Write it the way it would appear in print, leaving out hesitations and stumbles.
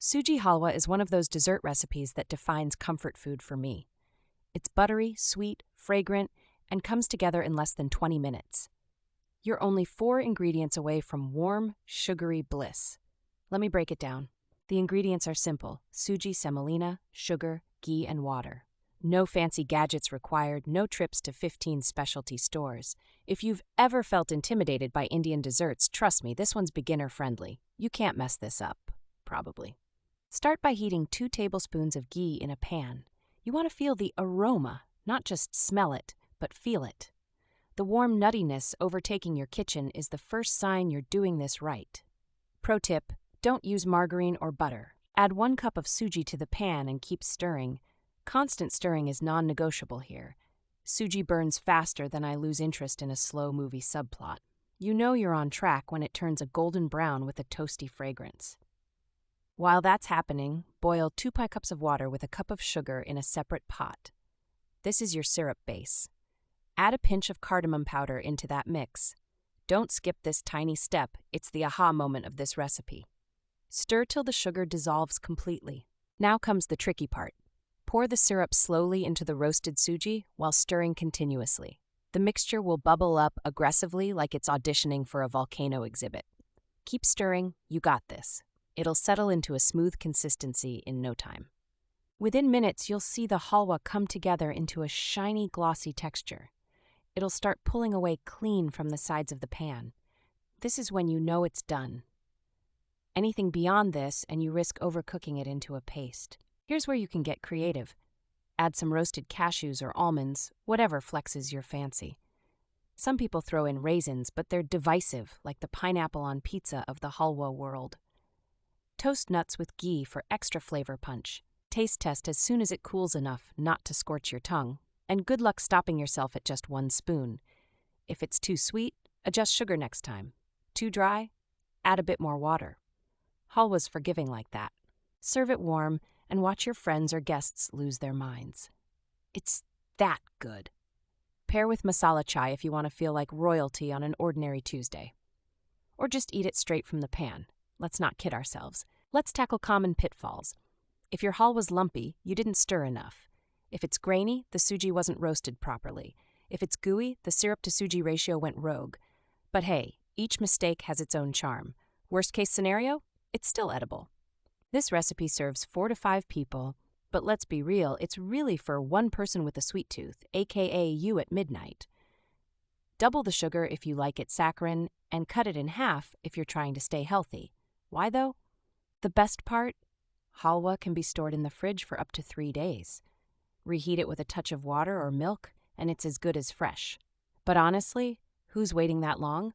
Suji Halwa is one of those dessert recipes that defines comfort food for me. It's buttery, sweet, fragrant, and comes together in less than 20 minutes. You're only 4 ingredients away from warm, sugary bliss. Let me break it down. The ingredients are simple: suji, semolina, sugar, ghee, and water. No fancy gadgets required, no trips to 15 specialty stores. If you've ever felt intimidated by Indian desserts, trust me, this one's beginner-friendly. You can't mess this up, probably. Start by heating 2 tablespoons of ghee in a pan. You want to feel the aroma, not just smell it, but feel it. The warm nuttiness overtaking your kitchen is the first sign you're doing this right. Pro tip: don't use margarine or butter. Add 1 cup of suji to the pan and keep stirring. Constant stirring is non-negotiable here. Suji burns faster than I lose interest in a slow movie subplot. You know you're on track when it turns a golden brown with a toasty fragrance. While that's happening, boil 2 pie cups of water with a cup of sugar in a separate pot. This is your syrup base. Add a pinch of cardamom powder into that mix. Don't skip this tiny step, it's the aha moment of this recipe. Stir till the sugar dissolves completely. Now comes the tricky part. Pour the syrup slowly into the roasted suji while stirring continuously. The mixture will bubble up aggressively like it's auditioning for a volcano exhibit. Keep stirring, you got this. It'll settle into a smooth consistency in no time. Within minutes, you'll see the halwa come together into a shiny, glossy texture. It'll start pulling away clean from the sides of the pan. This is when you know it's done. Anything beyond this, and you risk overcooking it into a paste. Here's where you can get creative. Add some roasted cashews or almonds, whatever flexes your fancy. Some people throw in raisins, but they're divisive, like the pineapple on pizza of the halwa world. Toast nuts with ghee for extra flavor punch. Taste test as soon as it cools enough not to scorch your tongue. And good luck stopping yourself at just 1 spoon. If it's too sweet, adjust sugar next time. Too dry? Add a bit more water. Halwa's forgiving like that. Serve it warm and watch your friends or guests lose their minds. It's that good. Pair with masala chai if you want to feel like royalty on an ordinary Tuesday. Or just eat it straight from the pan. Let's not kid ourselves. Let's tackle common pitfalls. If your halwa's lumpy, you didn't stir enough. If it's grainy, the suji wasn't roasted properly. If it's gooey, the syrup to suji ratio went rogue. But hey, each mistake has its own charm. Worst case scenario, it's still edible. This recipe serves 4 to 5 people, but let's be real, it's really for 1 person with a sweet tooth, aka you at midnight. Double the sugar if you like it saccharine, and cut it in half if you're trying to stay healthy. Why though? The best part? Halwa can be stored in the fridge for up to 3 days. Reheat it with a touch of water or milk, and it's as good as fresh. But honestly, who's waiting that long?